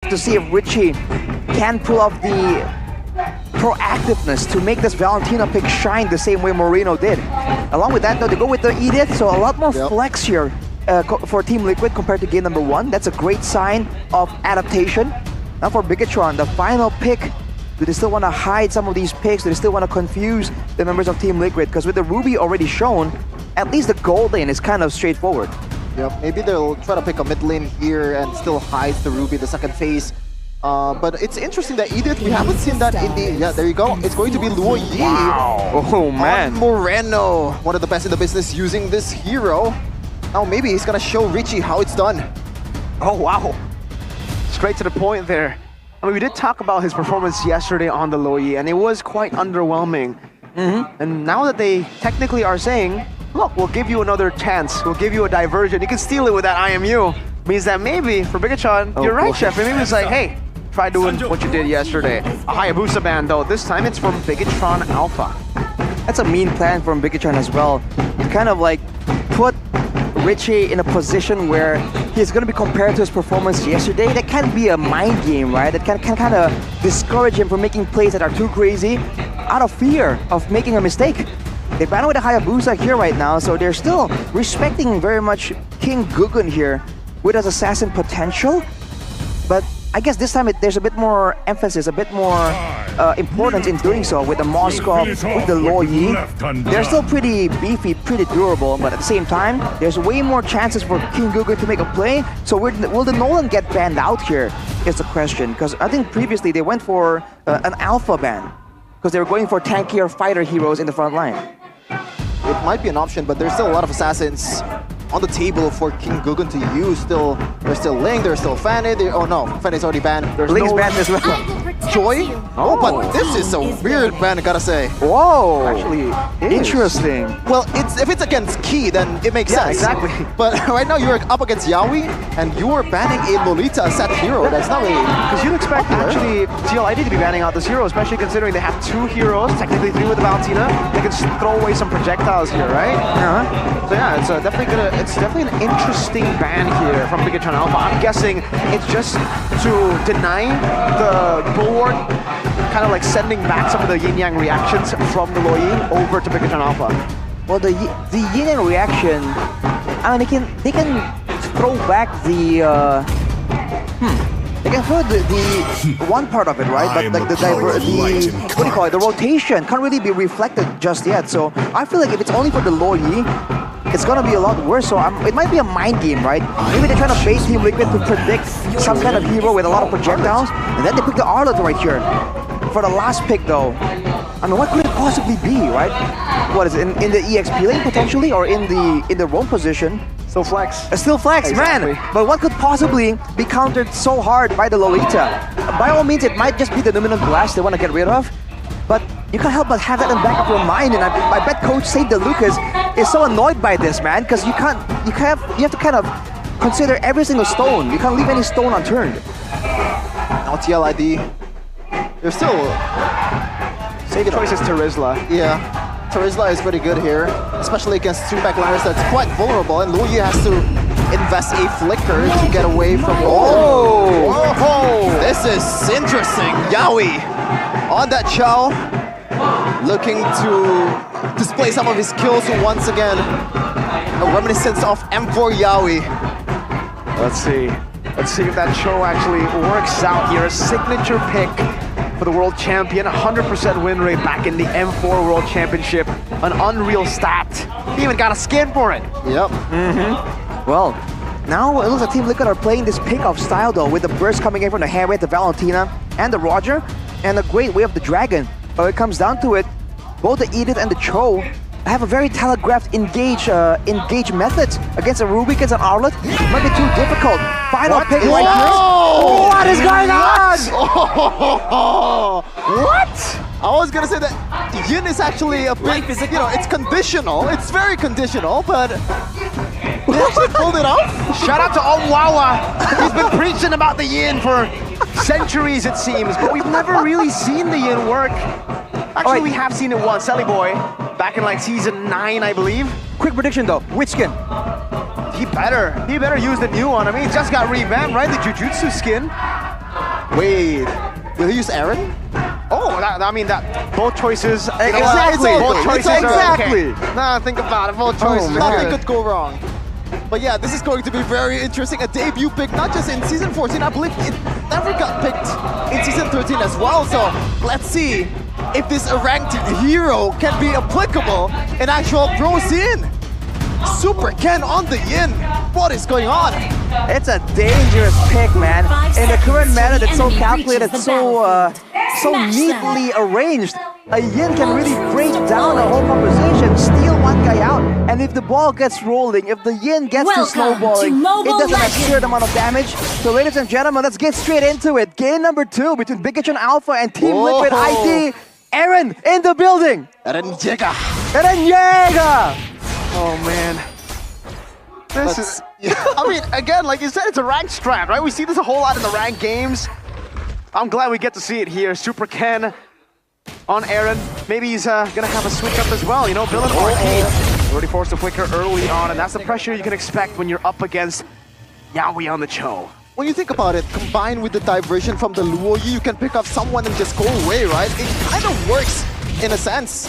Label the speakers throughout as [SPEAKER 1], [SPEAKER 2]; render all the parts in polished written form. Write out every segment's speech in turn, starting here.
[SPEAKER 1] to see if Richie can pull off the proactiveness to make this Valentina pick shine the same way Moreno did. Along with that, though, they go with the Edith, so a lot more flex here for Team Liquid compared to game number 1. That's a great sign of adaptation. Now for BIGETRON, the final pick. Do they still want to hide some of these picks? Do they still want to confuse the members of Team Liquid? Because with the Ruby already shown, at least the gold lane is kind of straightforward.
[SPEAKER 2] Yep, maybe they'll try to pick a mid lane here and still hide the Ruby the second phase. But it's interesting that Edith, we haven't seen that in the... Yeah, there you go. It's going to be Luo Yi.
[SPEAKER 1] Wow. Oh, man.
[SPEAKER 2] On Moreno. One of the best in the business using this hero. Now maybe he's going to show Richie how it's done.
[SPEAKER 3] Oh, wow. Straight to the point there. I mean, we did talk about his performance yesterday on the Luo Yi, and it was quite underwhelming. And now that they technically are saying, look, we'll give you another chance. We'll give you a diversion. You can steal it with that IMU. Means that maybe for BIGETRON, you're right, Chef. Maybe it's like, hey, try doing what you did yesterday. A Hayabusa ban, though. This time it's from BIGETRON Alpha.
[SPEAKER 1] That's a mean plan from BIGETRON as well. To kind of like put Richie in a position where he's going to be compared to his performance yesterday. That can be a mind game, right? That can kind of discourage him from making plays that are too crazy out of fear of making a mistake. They ban with a Hayabusa here right now, so they're still respecting very much King Gugun here with his assassin potential. But I guess this time there's a bit more emphasis, a bit more importance in doing so with the Moskov, with the Luo Yi. They're still pretty beefy, pretty durable, but at the same time, there's way more chances for King Gugun to make a play. So will the Nolan get banned out here is the question. Because I think previously they went for an alpha ban, because they were going for tankier fighter heroes in the front line.
[SPEAKER 2] It might be an option, but there's still a lot of assassins on the table for King Gugun to use. There's still Ling, there's still Fanny. Oh no, Fanny's already banned. There's
[SPEAKER 1] Ling's banned as well.
[SPEAKER 2] Joy? Oh, but this is a weird ban, I gotta say.
[SPEAKER 1] Whoa! Actually, interesting.
[SPEAKER 2] Well, if it's against Key, then it makes sense.
[SPEAKER 3] Exactly.
[SPEAKER 2] But right now you're up against Yaoi, and you're banning a Lolita set hero. That's not really...
[SPEAKER 3] Because you'd expect actually GLID to be banning out this hero, especially considering they have 2 heroes, technically 3 with the Valentina. They can throw away some projectiles here, right? So yeah, it's definitely an interesting ban here from BIGETRON Alpha. I'm guessing it's just to deny the bulwark, kind of like sending back some of the yin-yang reactions from the Luo Yi over to BIGETRON Alpha.
[SPEAKER 1] Well, the yin-yang reaction, I mean, they can throw back the they can throw the one part of it, right? But like what do you call it? The rotation can't really be reflected just yet. So I feel like if it's only for the Luo Yi, it's gonna be a lot worse. So it might be a mind game, right? Maybe they're trying to bait Team Liquid to predict some kind of hero with a lot of projectiles, and then they pick the Arlet right here. For the last pick, though, I mean, what could it possibly be, right? What is it, in the EXP lane potentially, or in the roam position?
[SPEAKER 3] Still flex.
[SPEAKER 1] Still flex,
[SPEAKER 3] exactly.
[SPEAKER 1] Man! But what could possibly be countered so hard by the Lolita? By all means, it might just be the Luminant Blast they want to get rid of, but you can't help but have that in the back of your mind, and I bet Coach Saint Lucas is so annoyed by this, man, because you have to kind of consider every single stone. You can't leave any stone unturned.
[SPEAKER 2] Now TLID, they're still...
[SPEAKER 3] Safe choice is Terizla.
[SPEAKER 2] Yeah. Terizla is pretty good here, especially against 2 backliners that's quite vulnerable, and Luo Yi has to invest a flicker to get away from... Oh! This is interesting. Yaoi on that Chao, looking to display some of his skills once again. A reminiscence of M4 Yaoi.
[SPEAKER 3] Let's see if that show actually works out here. A signature pick for the world champion, 100% win rate back in the M4 World Championship. An unreal stat. He even got a skin for it.
[SPEAKER 2] Yep.
[SPEAKER 1] Well, now it looks like Team Liquid are playing this pick-off style, though, with the burst coming in from the Harriet, the Valentina, and the Roger, and a great way of the Dragon. But when it comes down to it, both the Edith and the Cho have a very telegraphed engage methods against a Ruby, against an Arlet. It might be too difficult. Final pick right here. What is going on?
[SPEAKER 2] What? I was gonna say that Yin is actually a bit, it's conditional. It's very conditional, but they actually pulled it off.
[SPEAKER 3] Shout out to Omwawa. He's been preaching about the Yin for centuries, it seems, but we've never really seen the Yin work. Actually, we have seen it once, Sally Boy, back in like season 9, I believe.
[SPEAKER 1] Quick prediction though, which skin?
[SPEAKER 3] He better use the new one. I mean, he just got revamped, right? The Jujutsu skin.
[SPEAKER 2] Wait, will he use Aaron?
[SPEAKER 3] Oh, I mean that both choices. You know,
[SPEAKER 1] Exactly.
[SPEAKER 3] Both choices are
[SPEAKER 1] Exactly.
[SPEAKER 3] okay. Nah, think about it. Both choices are
[SPEAKER 2] Nothing
[SPEAKER 3] good.
[SPEAKER 2] could go wrong. But yeah, this is going to be very interesting. A debut pick, not just in Season 14, I believe it never got picked in Season 13 as well. So let's see if this ranked hero can be applicable in actual pro scene. Super Ken on the Yin. What is going on?
[SPEAKER 1] It's a dangerous pick, man. In the current meta that's so calculated, so neatly arranged, a Yin can really break down a whole composition, steal one guy out, and if the ball gets rolling, if the Yin gets to snowballing, it does an absurd amount of damage. So ladies and gentlemen, let's get straight into it. Game number 2 between BIGETRON APLHA and Team Liquid ID. Aaron in the building.
[SPEAKER 2] Eren Jega.
[SPEAKER 1] Eren Jäger.
[SPEAKER 3] Oh man. This is. I mean, again, like you said, it's a ranked strat, right? We see this a whole lot in the ranked games. I'm glad we get to see it here. Super Ken on Aaron. Maybe he's gonna have a switch up as well. You know, villain RP already forced a flicker early on, and that's the pressure you can expect when you're up against Yawi on the Cho.
[SPEAKER 2] When you think about it, combined with the diversion from the Luo Yi, you can pick up someone and just go away, right? It kind of works in a sense.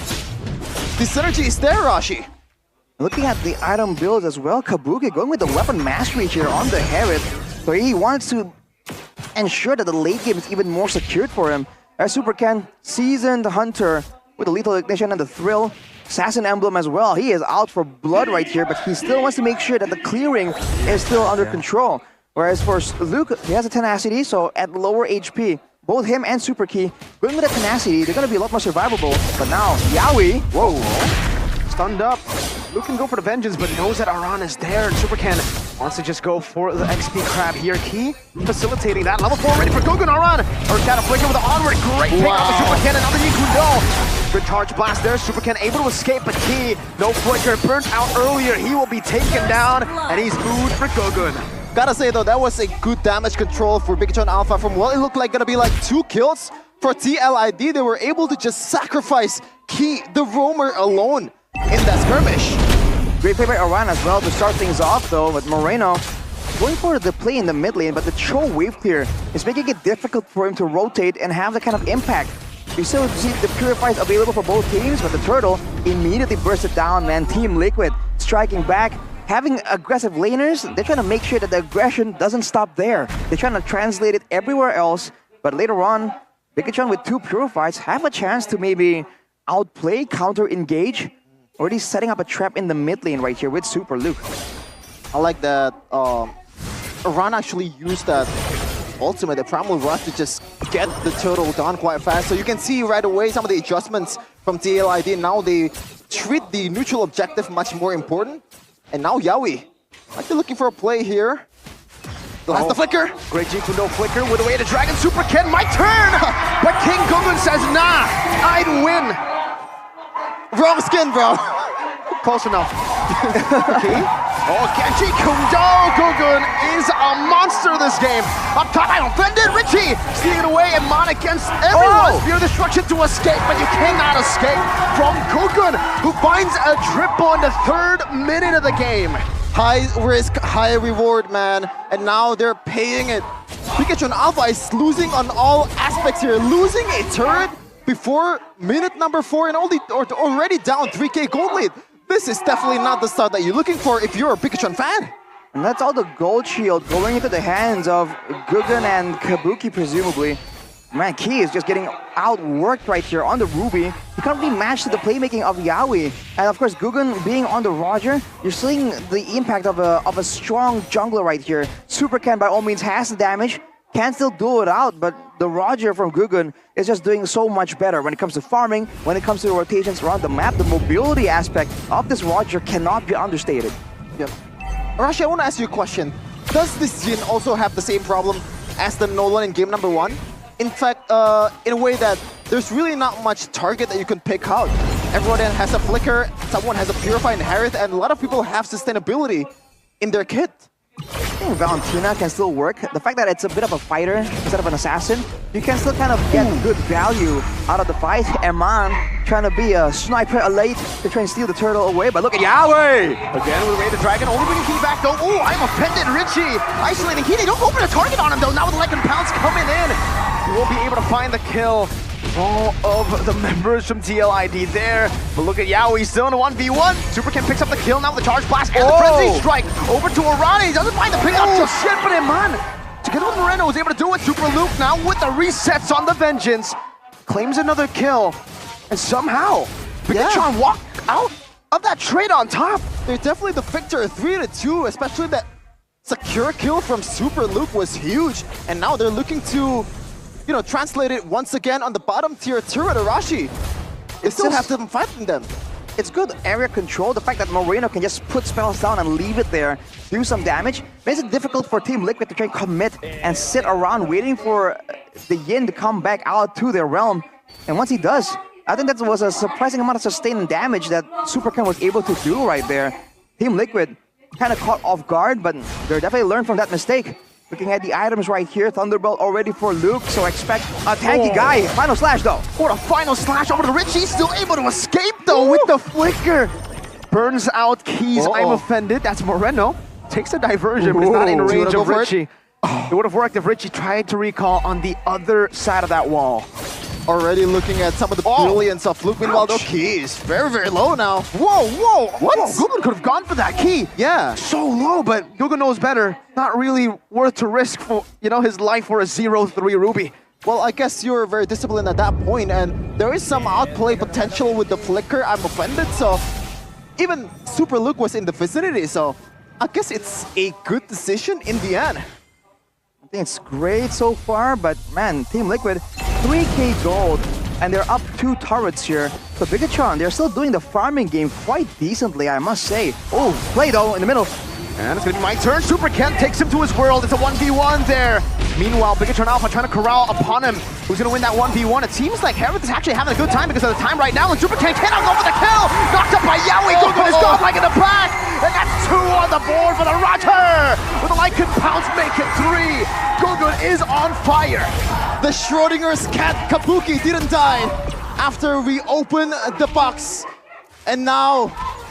[SPEAKER 2] The synergy is there, Rashi.
[SPEAKER 1] Looking at the item builds as well, Kabuki going with the weapon mastery here on the Herod. So he wants to ensure that the late game is even more secured for him. As Super Ken, seasoned hunter with the lethal ignition and the thrill. Assassin emblem as well. He is out for blood right here, but he still wants to make sure that the clearing is still under control. Whereas for Luke, he has a tenacity, so at lower HP, both him and Super Key going with a tenacity, they're going to be a lot more survivable. But now, Yawi, whoa,
[SPEAKER 3] Stunned up. Luke can go for the vengeance, but knows that Aran is there, and Super Ken wants to just go for the XP crab here. Key facilitating that. Level 4 ready for Gogun. Aran. First out of flicker with the onward. Great pick off of Super Ken and another Yikundo. Good charge blast there. Super Ken able to escape, but Key, no flicker, burnt out earlier. He will be taken down, and he's moved for Gogun.
[SPEAKER 2] Gotta say though, that was a good damage control for BIGETRON APLHA. From what it looked like gonna be like 2 kills for TLID, they were able to just sacrifice Key, the roamer, alone in that skirmish.
[SPEAKER 1] Great play by Aran as well to start things off though, but Moreno going for the play in the mid lane, but the Cho wave clear is making it difficult for him to rotate and have the kind of impact. You still see the Purifies available for both teams, but the Turtle immediately bursts it down, man. Team Liquid striking back. Having aggressive laners, they're trying to make sure that the aggression doesn't stop there. They're trying to translate it everywhere else, but later on, BIGETRON with 2 Purifies have a chance to maybe outplay, counter-engage. Already setting up a trap in the mid lane right here with Super Luke.
[SPEAKER 2] I like that Aran actually used that ultimate, the Primal Rush, to just get the Turtle down quite fast. So you can see right away some of the adjustments from TLID. Now they treat the neutral objective much more important. And now Yawi, like they're looking for a play here. That's the flicker.
[SPEAKER 3] Great Jikundo flicker with away to Dragon. Super Ken, my turn! But King Gogun says, nah, I'd win.
[SPEAKER 2] Wrong skin, bro.
[SPEAKER 3] Close enough. Okay. Oh, Genji Kundo Gogun is a monster this game. Up top, I offended Richie. Stealing it away and Mon against everyone. Spear destruction to escape, but you cannot escape from Gogun, who finds a triple in the 3rd minute of the game.
[SPEAKER 2] High risk, high reward, man. And now they're paying it. BIGETRON APLHA is losing on all aspects here. Losing a turret before minute number 4 and already down 3k gold lead. This is definitely not the start that you're looking for if you're a BIGETRON fan.
[SPEAKER 1] And that's all the gold shield going into the hands of Gogun and Kabuki, presumably. Man, Key is just getting outworked right here on the Ruby. He can't really match to the playmaking of Yawi. And of course, Gogun being on the Roger, you're seeing the impact of a strong jungler right here. Super Ken by all means has the damage, can still do it out, but the Roger from Gogun is just doing so much better when it comes to farming, when it comes to rotations around the map. The mobility aspect of this Roger cannot be understated.
[SPEAKER 2] Yep. Rashi, I want to ask you a question. Does this Jin also have the same problem as the Nolan in game number 1? In fact, in a way that there's really not much target that you can pick out. Everyone has a flicker, someone has a Purify and Harith, and a lot of people have sustainability in their kit.
[SPEAKER 1] think Valentina can still work. The fact that it's a bit of a fighter instead of an assassin, you can still kind of get good value out of the fight. Eman trying to be a sniper elite to try and steal the turtle away, but look at Yahweh!
[SPEAKER 3] Again with Ray the Dragon, only bringing Key back though. Oh, I'm offended, Richie! Isolating Key, they don't open a target on him though. Now with the Lycan Pounce coming in, he will be able to find the kill. All of the members from TLID there. But look at Yaoi still in a 1v1. Superkin picks up the kill now with the Charge Blast and the Frenzy Strike. Over to Arane. He doesn't find the pick up just yet, but Eman, together with Moreno, was able to do it. Super Luke now with the resets on the Vengeance. Claims another kill. And somehow, BIGETRON walked out of that trade on top.
[SPEAKER 2] They're definitely the victor, 3-2, especially that secure kill from Super Luke was huge. And now they're looking to, you know, translate it once again on the bottom tier turret, Arashi. They still have to fight them.
[SPEAKER 1] It's good area control. The fact that Moreno can just put spells down and leave it there, do some damage, makes it difficult for Team Liquid to try and commit and sit around waiting for the Yin to come back out to their realm. And once he does, I think that was a surprising amount of sustained damage that Superkin was able to do right there. Team Liquid kind of caught off guard, but they're definitely learned from that mistake. Looking at the items right here, Thunderbolt already for Luke, so expect a tanky guy. Final slash though.
[SPEAKER 3] What a final slash over to Richie, still able to escape though with the flicker. Burns out Keys, I'm offended. That's Moreno. Takes a diversion, but he's not in range of Richie. It would have worked if Richie tried to recall on the other side of that wall.
[SPEAKER 2] Already looking at some of the brilliance of Luke. Meanwhile, though, Keys very, very low now.
[SPEAKER 3] Whoa! What? Gugun could have gone for that key.
[SPEAKER 2] Yeah.
[SPEAKER 3] So low, but Gugun knows better. Not really worth to risk for, you know, his life for a 0-3 Ruby.
[SPEAKER 2] Well, I guess you're very disciplined at that point, and there is some outplay potential with the flicker. I'm offended, so even Super Luke was in the vicinity, so I guess it's a good decision in the end.
[SPEAKER 1] I think it's great so far, but man, Team Liquid, 3k gold, and they're up 2 turrets here. So BIGETRON, they're still doing the farming game quite decently, I must say. Oh, play though, in the middle.
[SPEAKER 3] And it's gonna be my turn. Super Ken takes him to his world. It's a 1v1 there. Meanwhile, BIGETRON Alpha trying to corral upon him. Who's gonna win that 1v1? It seems like Hereth is actually having a good time because of the time right now. And Super Ken cannot go for the kill. Knocked up by Yaoi. Gugun is gone like in the back. And that's 2 on the board for the Roger. With a Lycan Pounce, make it 3. Gugun is on fire.
[SPEAKER 2] The Schrodinger's cat Kabuki didn't die after we open the box. And now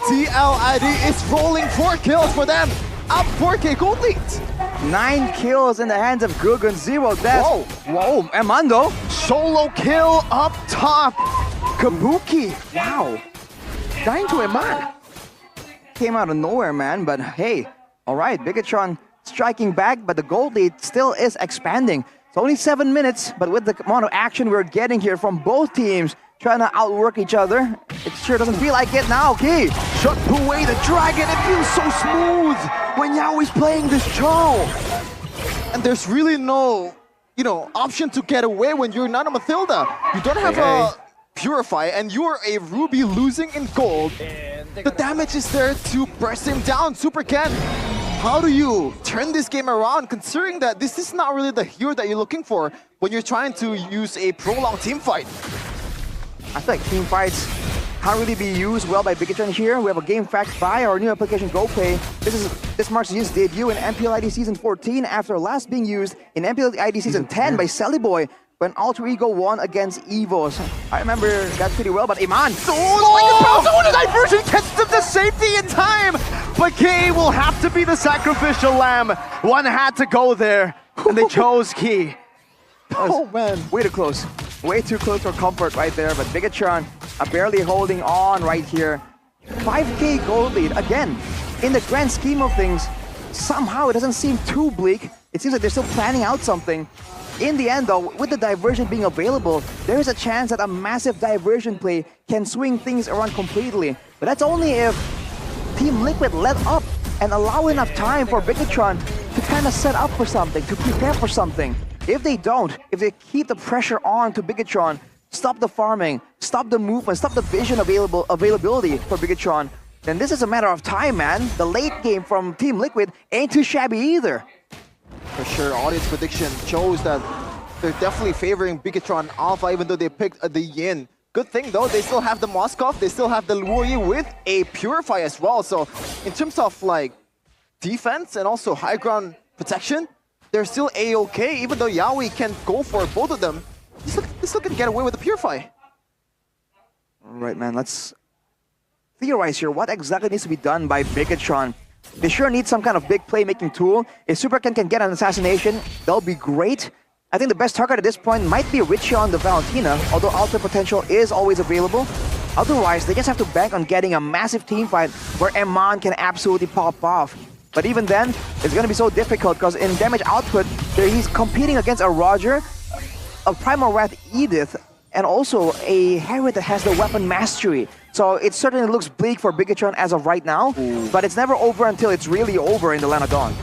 [SPEAKER 2] TLID is rolling 4 kills for them. Up 4k gold lead.
[SPEAKER 1] 9 kills in the hands of Gugun, 0 deaths. Whoa, Amando.
[SPEAKER 3] Solo kill up top. Kabuki. Wow. Dying to Eman.
[SPEAKER 1] Came out of nowhere, man, but hey, all right, BIGETRON striking back, but the gold lead still is expanding. It's only 7 minutes, but with the amount of action we're getting here from both teams, trying to outwork each other, it sure doesn't feel like it now, Key.
[SPEAKER 3] Shut away the dragon, it feels so smooth when Yaoi's playing this Cho.
[SPEAKER 2] And there's really no, you know, option to get away when you're not a Mathilda. You don't have a Purify, and you're a Ruby losing in gold. The damage is there to press him down, Super Ken. How do you turn this game around, considering that this is not really the hero that you're looking for when you're trying to use a prolonged team fight?
[SPEAKER 1] I feel like team fights can't really be used well by BIGETRON here. We have a game fact by our new application GoPay. This marks Yin's debut in MPL ID Season 14 after last being used in MPL ID Season 10 by Sellyboy when Alter Ego won against Evos. I remember that pretty well, but Eman.
[SPEAKER 3] The diversion gets them to safety in time! But Key will have to be the sacrificial lamb. One had to go there, and they chose Key.
[SPEAKER 2] Oh man.
[SPEAKER 1] Way too close. Way too close for comfort right there, but BIGETRON are barely holding on right here. 5k gold lead, again, in the grand scheme of things, somehow it doesn't seem too bleak. It seems like they're still planning out something. In the end though, with the diversion being available, there is a chance that a massive diversion play can swing things around completely. But that's only if Team Liquid let up and allow enough time for BIGETRON to kind of set up for something, to prepare for something. If they don't, if they keep the pressure on to BIGETRON, stop the farming, stop the movement, stop the vision availability for BIGETRON, then this is a matter of time, man. The late game from Team Liquid ain't too shabby either.
[SPEAKER 2] For sure, audience prediction shows that they're definitely favoring BIGETRON Alpha, even though they picked the Yin. Good thing though, they still have the Moskov, they still have the Luoyi with a Purify as well. So in terms of like defense and also high ground protection, they're still A-okay, even though Yaoi can go for both of them. They still can get away with the Purify.
[SPEAKER 1] All right, man, let's theorize here. What exactly needs to be done by BIGETRON? They sure need some kind of big playmaking tool. If SuperKen can get an assassination, that'll be great. I think the best target at this point might be Richie on the Valentina, although ultimate potential is always available. Otherwise, they just have to bank on getting a massive team fight where Eman can absolutely pop off. But even then, it's going to be so difficult because in damage output, he's competing against a Roger, a Primal Wrath Edith, and also a Harriet that has the weapon mastery. So it certainly looks bleak for BIGETRON as of right now, but it's never over until it's really over in the Land of Dawn.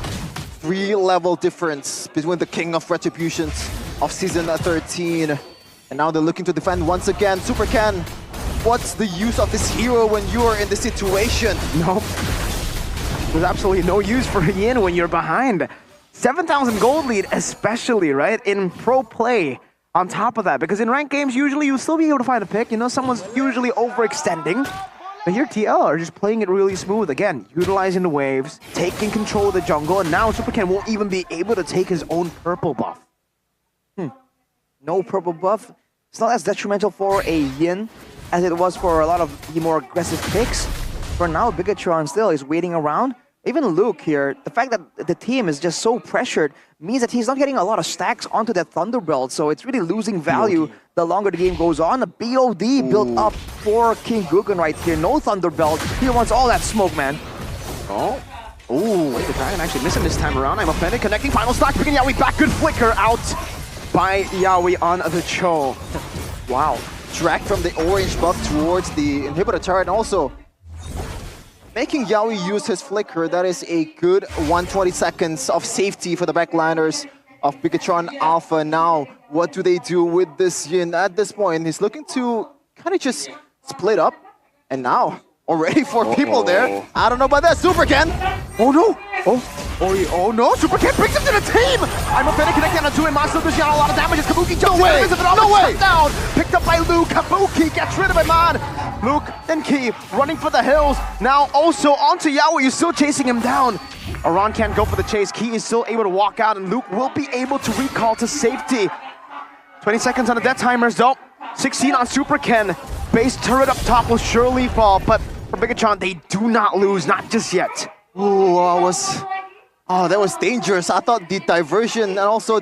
[SPEAKER 2] 3-level difference between the King of Retributions of Season 13. And now they're looking to defend once again. SuperKen, what's the use of this hero when you are in this situation?
[SPEAKER 3] Nope. There's absolutely no use for Yin when you're behind. 7,000 gold lead especially, right? In pro play on top of that. Because in ranked games, usually you'll still be able to find a pick. You know, someone's usually overextending. But here TL are just playing it really smooth. Again, utilizing the waves, taking control of the jungle, and now SuperKen won't even be able to take his own purple buff.
[SPEAKER 1] No purple buff. It's not as detrimental for a Yin as it was for a lot of the more aggressive picks. For now, BIGETRON still is waiting around. Even Luke here, the fact that the team is just so pressured means that he's not getting a lot of stacks onto that Thunderbelt, so it's really losing value the longer the game goes on. A BOD built up for King Gugun right here. No Thunderbelt. He wants all that smoke, man.
[SPEAKER 3] Oh. Ooh, wait, the Dragon actually missing this time around. I'm offended. Connecting final stock, picking Yaoi back. Good flicker out by Yaoi on the Cho.
[SPEAKER 2] Wow. Drag from the orange buff towards the inhibitor turret, and also making Yaoi use his flicker. That is a good 120 seconds of safety for the backliners of BIGETRON Alpha. Now, what do they do with this Yin at this point? He's looking to kind of just split up. And now, already 4 people there. I don't know about that. SuperKen!
[SPEAKER 3] Oh no! Oh no! SuperKen brings him to the team! I'm offended, connecting on a 2 and Monster does a lot of damage. Kabuki jumps in, no way! Down. Picked up by Luke. Kabuki gets rid of him, man. Luke and Key running for the hills. Now also onto Yaoi, you're still chasing him down. Aran can't go for the chase. Key is still able to walk out, and Luke will be able to recall to safety. 20 seconds on the death timers though. 16 on SuperKen. Base turret up top will surely fall, but for BIGETRON, they do not lose, not just yet.
[SPEAKER 2] Ooh, that was dangerous. I thought the diversion and also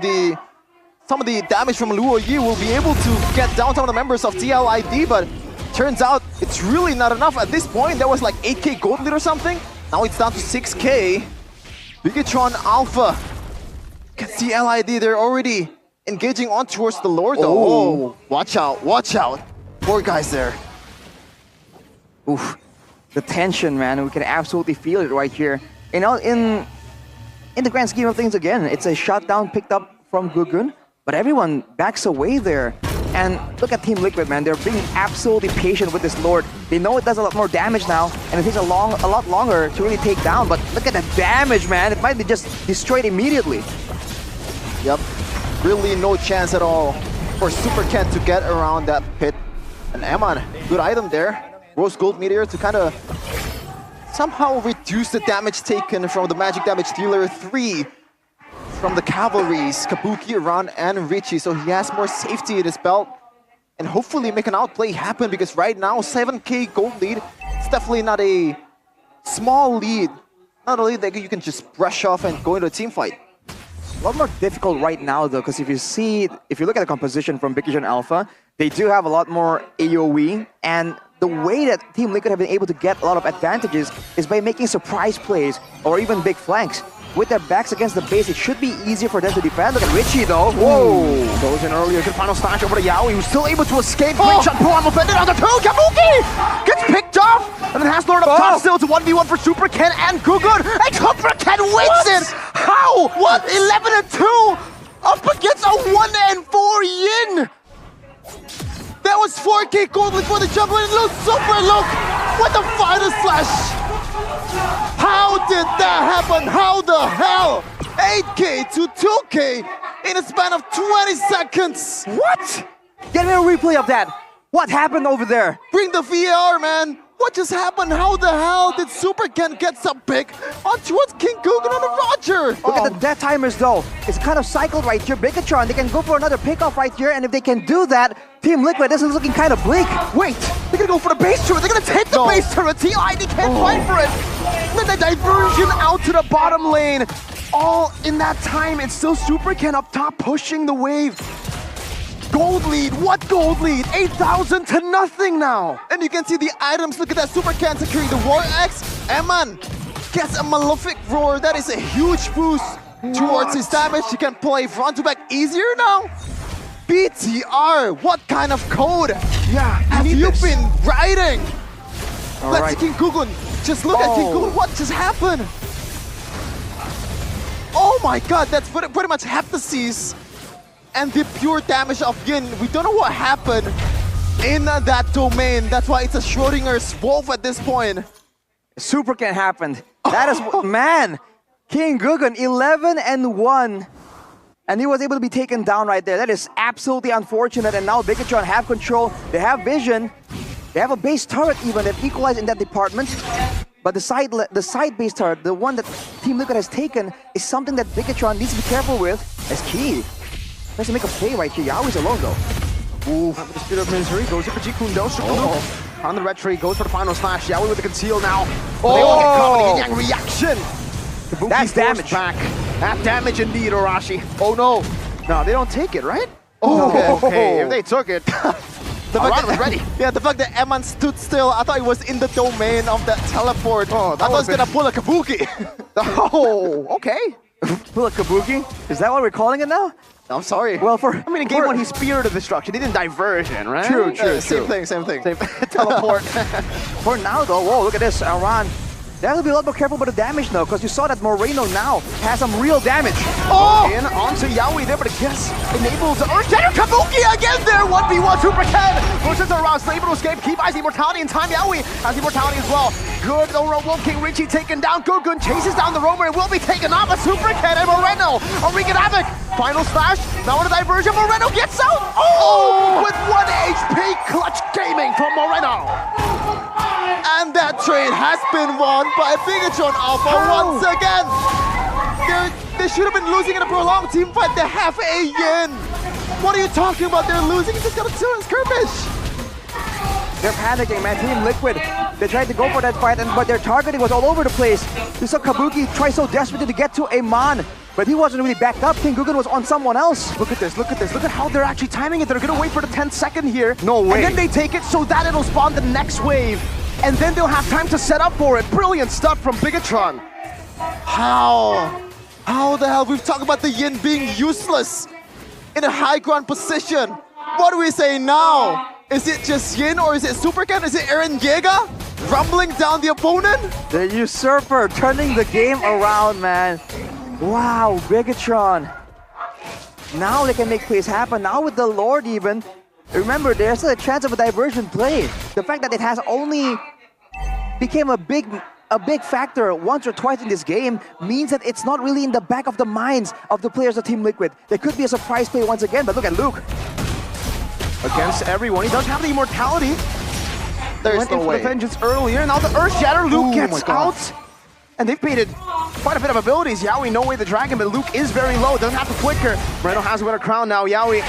[SPEAKER 2] some of the damage from Luo Yi will be able to get down some of the members of TLID, but turns out it's really not enough. At this point, there was like 8k gold lead or something. Now it's down to 6k. BIGETRON Alpha. Can see LID, they're already engaging on towards the Lord though. Oh, watch out. 4 guys there.
[SPEAKER 1] Oof. The tension, man, we can absolutely feel it right here. You know, in the grand scheme of things, again, it's a shutdown picked up from Gugun, but everyone backs away there. And look at Team Liquid, man. They're being absolutely patient with this Lord. They know it does a lot more damage now, and it takes a lot longer to really take down. But look at the damage, man. It might be just destroyed immediately.
[SPEAKER 2] Yep. Really no chance at all for SuperKen to get around that pit. And Eman, good item there. Rose Gold Meteor to kind of somehow reduce the damage taken from the Magic Damage Dealer 3 from the Cavalries, Kabuki, Aran, and Richie. So he has more safety in his belt and hopefully make an outplay happen, because right now 7k gold lead, it's definitely not a small lead. Not a lead that you can just brush off and go into a team fight.
[SPEAKER 1] A lot more difficult right now though, because if you look at the composition from BIGETRON Alpha, they do have a lot more AoE, and the way that Team Liquid have been able to get a lot of advantages is by making surprise plays or even big flanks. With their backs against the base, it should be easier for them to defend. Look at Richie though. Whoa!
[SPEAKER 3] Goes in earlier. Good final slash over to Yaoi, who's still able to escape. Great shot. I'm offended on the 2. Kabuki gets picked off, and then has Lord up top still. It's a 1v1 for SuperKen and Gugun. And SuperKen wins it! How? What? 11-2 up against a 1-4 Yin!
[SPEAKER 2] That was 4k gold for the jungle, and look, Look! What the final slash! How did that happen? How the hell? 8k to 2k in a span of 20 seconds!
[SPEAKER 1] What? Get me a replay of that! What happened over there?
[SPEAKER 2] Bring the VAR, man! What just happened? How the hell did Super Ken get some pick on towards King Gugun on the Roger?
[SPEAKER 1] Look at the death timers though. It's kind of cycled right here. BIGETRON, they can go for another pickoff right here, and if they can do that, Team Liquid, this is looking kind of bleak.
[SPEAKER 3] Wait, they're gonna go for the base turret. They're gonna take the base turret. TI, they can't fight for it. Then the diversion out to the bottom lane. All in that time, it's still Super Ken up top pushing the wave. Gold lead, what gold lead? 8,000 to nothing now.
[SPEAKER 2] And you can see the items. Look at that. Super Ken securing the War X. Eman gets a Malefic Roar. That is a huge boost towards his damage. He can play front to back easier now. BTR, what kind of code have you been writing? Let's see King Gugun. Just look at King Gugun. What just happened? Oh my god, that's pretty much Heptasis. And the pure damage of Yin. We don't know what happened in that domain. That's why it's a Schrodinger's wolf at this point.
[SPEAKER 1] Super Ken happened. That is, man, King Gugun 11-1. And he was able to be taken down right there. That is absolutely unfortunate. And now BIGETRON have control. They have vision. They have a base turret even. They've equalized in that department. But the side base turret, the one that Team Liquid has taken, is something that BIGETRON needs to be careful with as key. Has to make a play right here. Yaoi's alone though.
[SPEAKER 3] Ooh, the Spirit of Misery goes for Jikundo. On the red tree, goes for the final slash. Yaoi with the conceal now. They all get caught with the yin-yang reaction. Kabuki
[SPEAKER 1] That's damage.
[SPEAKER 3] Back. That damage indeed, Arashi.
[SPEAKER 2] Oh no.
[SPEAKER 3] No, they don't take it, right?
[SPEAKER 2] Oh,
[SPEAKER 3] okay. If they took it,
[SPEAKER 2] the fact
[SPEAKER 3] Aran was ready.
[SPEAKER 2] Yeah, the fact that Eman stood still, I thought he was in the domain of that teleport. I thought he was gonna pull a Kabuki.
[SPEAKER 3] Oh, okay.
[SPEAKER 1] Pull a Kabuki? Is that what we're calling it now?
[SPEAKER 2] I'm sorry.
[SPEAKER 1] Well,
[SPEAKER 3] I mean, in game one, he speared of destruction. He didn't diversion, right?
[SPEAKER 1] True.
[SPEAKER 2] Same thing.
[SPEAKER 3] Teleport.
[SPEAKER 1] For now though, whoa, look at this, Aran. They have to be a lot more careful about the damage though, because you saw that Moreno now has some real damage.
[SPEAKER 3] In onto Yaoi there, but I guess enables the Earth Shatter Kabuki again there. 1v1 Super Ken pushes around, still able to escape. Keep eyes immortality in time. Yaoi has immortality as well. Good over Wolf King Richie taken down. Gugun chases down the roamer and will be taken off. But Super Ken and Moreno are wreaking havoc. Final slash. Now on a diversion. Moreno gets out. With 1 HP. Clutch gaming from Moreno.
[SPEAKER 2] And that trade has been won by BIGETRON Alpha once again. They should have been losing in a prolonged team fight. They have a Yin. What are you talking about? They're losing. It's just got a skirmish.
[SPEAKER 1] They're panicking, man. Team Liquid, they tried to go for that fight, but their targeting was all over the place. You saw Kabuki try so desperately to get to Amon, but he wasn't really backed up. King Gugun was on someone else.
[SPEAKER 3] Look at this. Look at how they're actually timing it. They're gonna wait for the 10th second here.
[SPEAKER 1] No way.
[SPEAKER 3] And then they take it so that it'll spawn the next wave. And then they'll have time to set up for it. Brilliant stuff from BIGETRON.
[SPEAKER 2] How the hell? We've talked about the Yin being useless in a high ground position. What do we say now? Is it just Yin or is it Super Ken? Is it Eren Yeager rumbling down the opponent?
[SPEAKER 1] The usurper turning the game around, man. Wow, BIGETRON. Now they can make plays happen. Now with the Lord even. Remember, there's still a chance of a diversion play. The fact that it has only became a big factor once or twice in this game means that it's not really in the back of the minds of the players of Team Liquid. There could be a surprise play once again, but look at Luke.
[SPEAKER 3] Against everyone. He does have the immortality.
[SPEAKER 2] There's no way.
[SPEAKER 3] The vengeance earlier. Now the Earth Shatter. Luke gets out. And they've baited quite a bit of abilities. Yaoi, no way the dragon, but Luke is very low. Doesn't have to flicker. Moreno has a winner crown now. Yaoi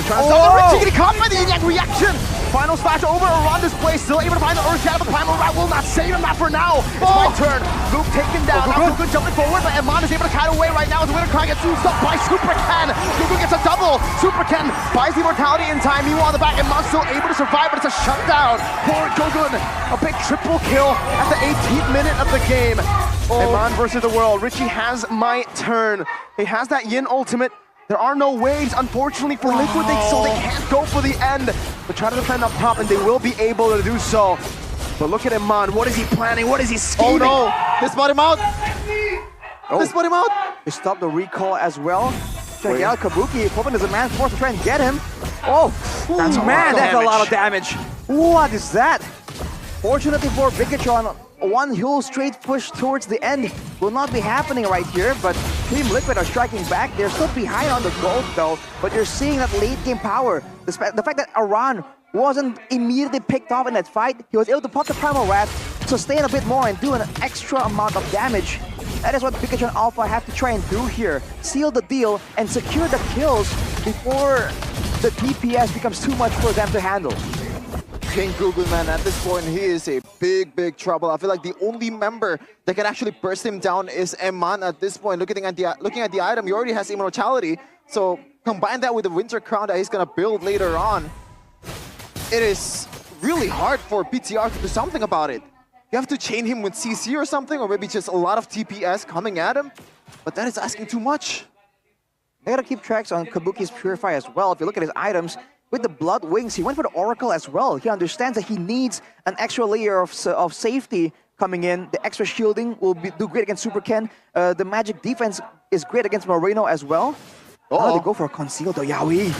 [SPEAKER 3] trying to stop the Richie, getting caught by the yin-yang reaction. Final slash over around this place. Still able to find the Earth Shatter, but Primal Rat will not save him. Not for now. It's my turn. Luke taken down. Now Gugun jumping forward, but Amon is able to kite away right now. The winner crown gets used up by Super Ken. Gugun gets a double. Super Ken buys the immortality in time. Meanwhile, on the back, Amon's still able to survive, but it's a shutdown. Poor Gugun. A big triple kill at the 18th minute of the game. Amon versus the world. Richie has my turn. He has that Yin ultimate. There are no waves, unfortunately, for Liquid, so they can't go for the end. But try to defend up top, and they will be able to do so. But look at Amon. What is he planning? What is he scheming?
[SPEAKER 2] Oh no! They spot him out! They spot him out!
[SPEAKER 1] They stopped the recall as well. Trying to get out Kabuki. Hoping there's a man forced to try and get him. Oh, that's a lot of damage. What is that? Fortunately for BIGETRON, one whole straight push towards the end will not be happening right here, but Team Liquid are striking back. They're still behind on the gold though, but you're seeing that late game power. The fact that Aran wasn't immediately picked off in that fight, he was able to pop the Primal Wrath, sustain a bit more and do an extra amount of damage. That is what BIGETRON Alpha have to try and do here. Seal the deal and secure the kills before the DPS becomes too much for them to handle.
[SPEAKER 2] King Gugun, man, at this point, he is a big trouble. I feel like the only member that can actually burst him down is Eman at this point. Looking at the item, he already has immortality. So combine that with the Winter Crown that he's gonna build later on. It is really hard for BTR to do something about it. You have to chain him with CC or something, or maybe just a lot of TPS coming at him. But that is asking too much.
[SPEAKER 1] They gotta keep tracks on Kabuki's Purify as well. If you look at his items, with the Blood Wings, he went for the Oracle as well. He understands that he needs an extra layer of safety coming in. The extra shielding will do great against Super Ken. The magic defense is great against Moreno as well. Oh, they go for a conceal though. Yaoi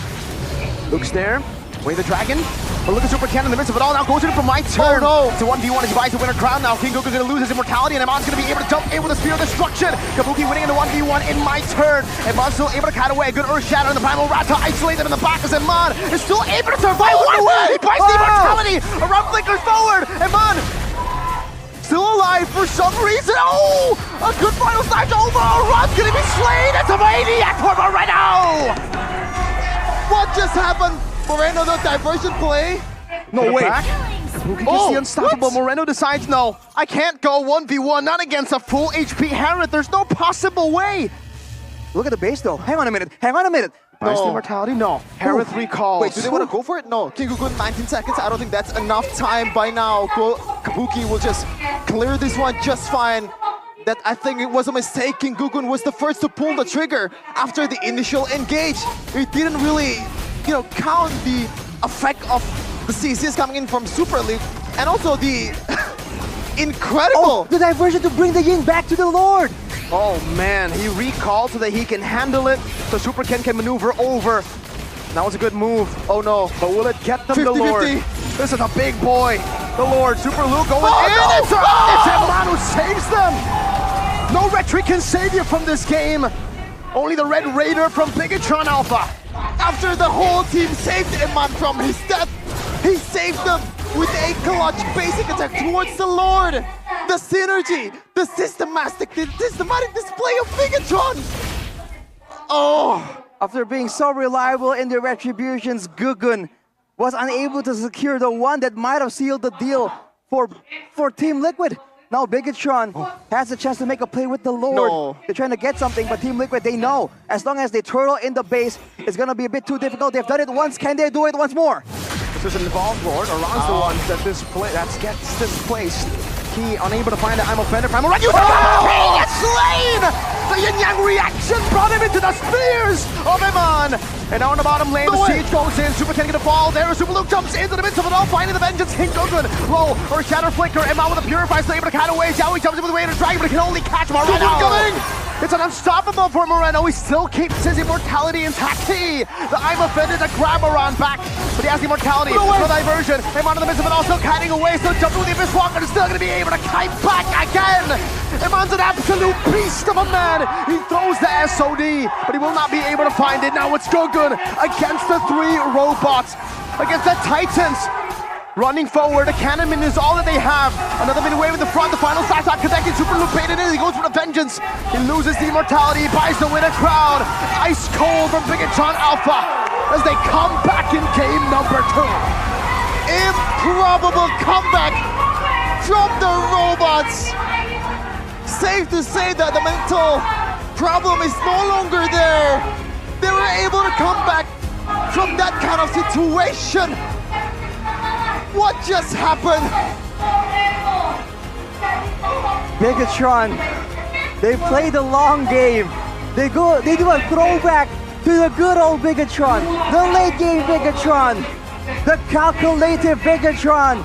[SPEAKER 3] looks there. Wave the dragon. But look at Super Ken in the midst of it all. Now goes in for my turn.
[SPEAKER 2] Oh, no.
[SPEAKER 3] It's a 1v1 as he buys the Winter Crown now. King Goku's going to lose his immortality, and Emon's going to be able to jump in with a Spear of Destruction. Kabuki winning in the 1v1 in my turn. Emon's still able to cut away. A good Earth Shatter in the Primal Wrath to isolate them in the back as Emon is still able to survive. He buys the immortality. Around flickers forward. Emon still alive for some reason. Oh, a good final side over. Ron's going to be slain. It's a maniac for Moreno.
[SPEAKER 2] What just happened? Moreno, the diversion play?
[SPEAKER 3] No way. Kabuki gets the unstoppable. What? Moreno decides, no, I can't go 1v1, not against a full HP Herod. There's no possible way.
[SPEAKER 1] Look at the base though. Hang on a minute.
[SPEAKER 3] Nice immortality? No. Herod recalls.
[SPEAKER 2] Wait, do they want to go for it? No. King Gugun, 19 seconds. I don't think that's enough time by now. Kabuki will just clear this one just fine. That I think it was a mistake. King Gugun was the first to pull the trigger after the initial engage. He didn't really, count the effect of the CCs coming in from Super League, and also the incredible
[SPEAKER 1] the diversion to bring the Yin back to the Lord.
[SPEAKER 3] Oh man, he recalled so that he can handle it, so Super Ken can maneuver over. That was a good move. Oh no, but will it get them
[SPEAKER 2] 50,
[SPEAKER 3] the Lord?
[SPEAKER 2] 50.
[SPEAKER 3] This is a big boy. The Lord, Super Luke going in.
[SPEAKER 2] No.
[SPEAKER 3] It's Emon who saves them. No retreat can save you from this game. Only the Red Raider from BIGETRON Alpha.
[SPEAKER 2] After the whole team saved Eman from his death, he saved them with a clutch basic attack towards the Lord. The synergy, the systematic display of BIGETRON. Oh.
[SPEAKER 1] After being so reliable in their retributions, Gugun was unable to secure the one that might have sealed the deal for Team Liquid. Now BIGETRON has a chance to make a play with the Lord.
[SPEAKER 2] No.
[SPEAKER 1] They're trying to get something, but Team Liquid, they know as long as they turtle in the base, it's gonna be a bit too difficult. They've done it once, can they do it once more?
[SPEAKER 3] This is an involved Lord. Aran's the one that gets displaced. He unable to find it. I'm offended. Primal Red. He gets slain! The Yin Yang reaction brought him into the spears of Eman. And now on the bottom lane, the siege goes in. Super Ken gonna fall there. Super Luke jumps into the midst of it all, finding the vengeance. King Gugun low or Shatter Flicker. Eman with a Purify, still able to cut away. Xiaoi jumps in with the Raider Dragon, but he can only catch Moreno. It's an unstoppable for Moreno. He still keeps his immortality intact. The I'm offended to grab Aran back, but he has the immortality. No diversion. Eman in the midst of it all, still kiting away. Still jumping with the Abyss Walker, and still gonna be able to kite back again. Eman's an absolute beast of a man. He throws the SOD, but he will not be able to find it. Now it's Gugun against the 3 robots, against the Titans. Running forward, a cannon is all that they have. Another mid wave in the front, the final slash shot connected. Super Luke baited in, he goes for the vengeance. He loses the immortality, he buys the Winter Crown. Ice cold from BIGETRON Alpha as they come back in game number 2.
[SPEAKER 2] Improbable comeback from the robots. Safe to say that the mental problem is no longer there. They were able to come back from that kind of situation. What just happened?
[SPEAKER 1] BIGETRON, they play the long game. They do a throwback to the good old BIGETRON, the late game BIGETRON, the calculative BIGETRON.